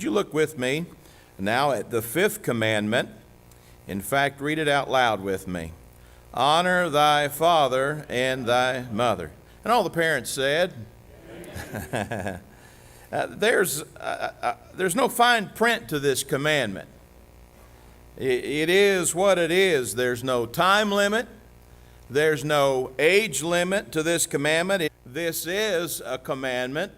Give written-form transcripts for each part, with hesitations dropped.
Would you look with me now at the fifth commandment? In fact, read it out loud with me. Honor thy father and thy mother. And all the parents said, there's no fine print to this commandment. It is what it is. There's no time limit. There's no age limit to this commandment. This is a commandment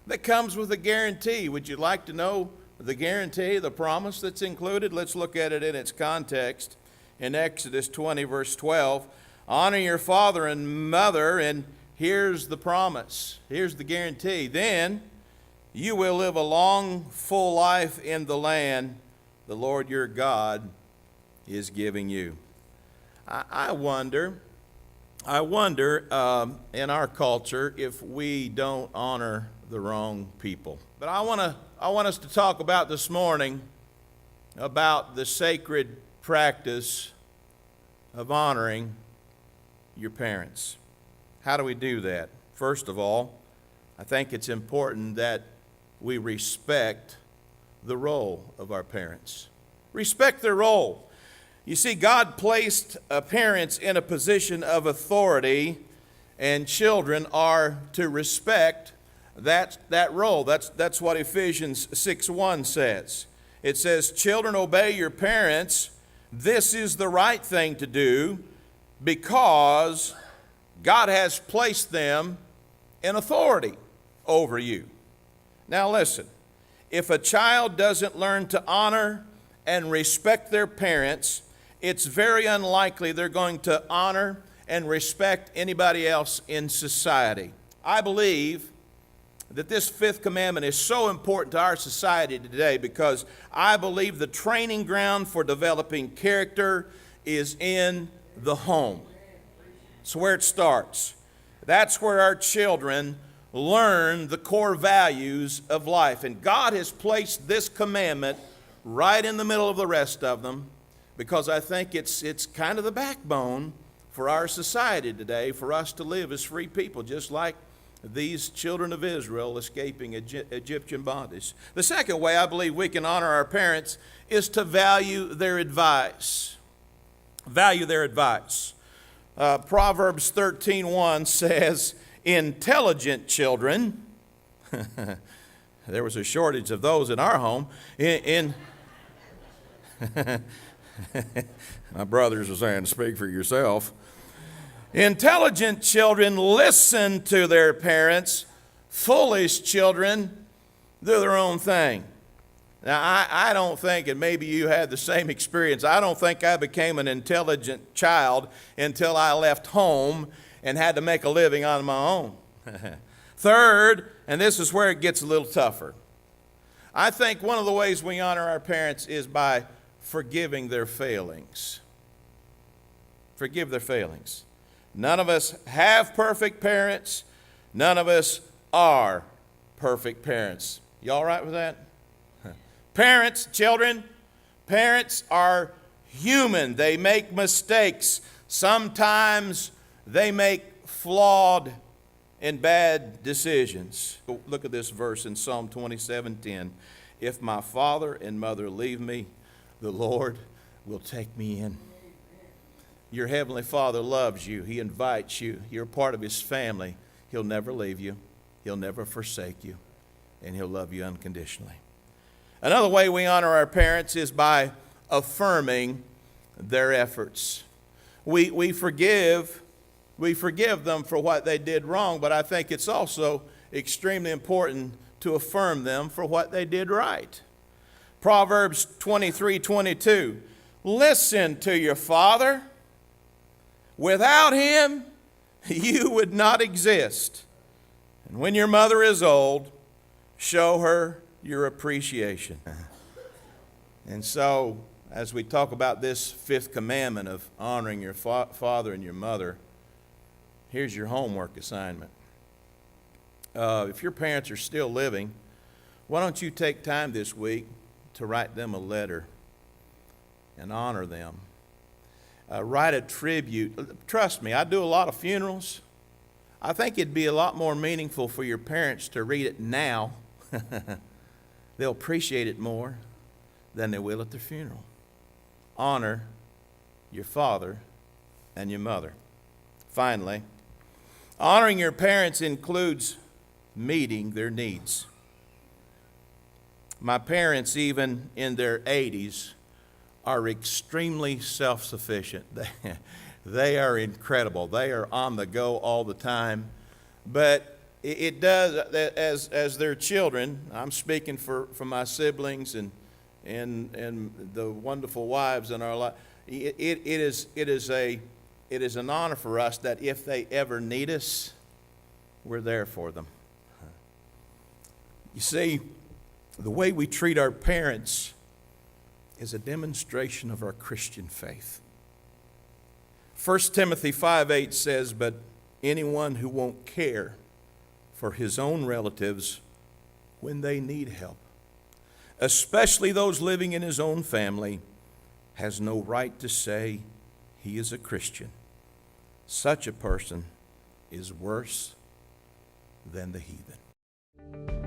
that comes with a guarantee. Would you like to know the guarantee, the promise that's included? Let's look at it in its context. In Exodus 20, verse 12, honor your father and mother, and here's the promise. Here's the guarantee. Then you will live a long, full life in the land the Lord your God is giving you. I wonder in our culture if we don't honor the wrong people. But I want us to talk about this morning about the sacred practice of honoring your parents. How do we do that? First of all, I think it's important that we respect the role of our parents. Respect their role. You see, God placed parents in a position of authority, and children are to respect that role. That's what Ephesians 6:1 says. It says, children, obey your parents. This is the right thing to do because God has placed them in authority over you. Now listen, if a child doesn't learn to honor and respect their parents, it's very unlikely they're going to honor and respect anybody else in society. I believe that this fifth commandment is so important to our society today because I believe the training ground for developing character is in the home. It's where it starts. That's where our children learn the core values of life. And God has placed this commandment right in the middle of the rest of them because I think it's kind of the backbone for our society today, for us to live as free people, just like these children of Israel escaping Egyptian bondage. The second way I believe we can honor our parents is to value their advice. Value their advice. Proverbs 13:1 says, intelligent children, there was a shortage of those in our home, my brothers are saying, speak for yourself. Intelligent children listen to their parents. Foolish children do their own thing. Now, I don't think, and maybe you had the same experience, I don't think I became an intelligent child until I left home and had to make a living on my own. Third, and this is where it gets a little tougher, I think one of the ways we honor our parents is by forgiving their failings. Forgive their failings. None of us have perfect parents. None of us are perfect parents. You all right with that? Parents, children, parents are human. They make mistakes. Sometimes they make flawed and bad decisions. Look at this verse in Psalm 27:10. If my father and mother leave me, the Lord will take me in. Your Heavenly Father loves you. He invites you. You're part of His family. He'll never leave you. He'll never forsake you. And He'll love you unconditionally. Another way we honor our parents is by affirming their efforts. We forgive them for what they did wrong, but I think it's also extremely important to affirm them for what they did right. Proverbs 23:22. Listen to your father. Without him, you would not exist. And when your mother is old, show her your appreciation. And so, as we talk about this fifth commandment of honoring your father and your mother, here's your homework assignment. If your parents are still living, why don't you take time this week to write them a letter and honor them? Write a tribute. Trust me, I do a lot of funerals. I think it'd be a lot more meaningful for your parents to read it now they'll appreciate it more than they will at their funeral. Honor your father and your mother. Finally, honoring your parents includes meeting their needs. My parents, even in their 80s, are extremely self-sufficient. They are incredible. They are on the go all the time. But it does, as their children, I'm speaking for my siblings and the wonderful wives in our life, it is an honor for us that if they ever need us, we're there for them. You see, the way we treat our parents is a demonstration of our Christian faith. 1 Timothy 5:8 says, "But anyone who won't care for his own relatives when they need help, especially those living in his own family, has no right to say he is a Christian. Such a person is worse than the heathen."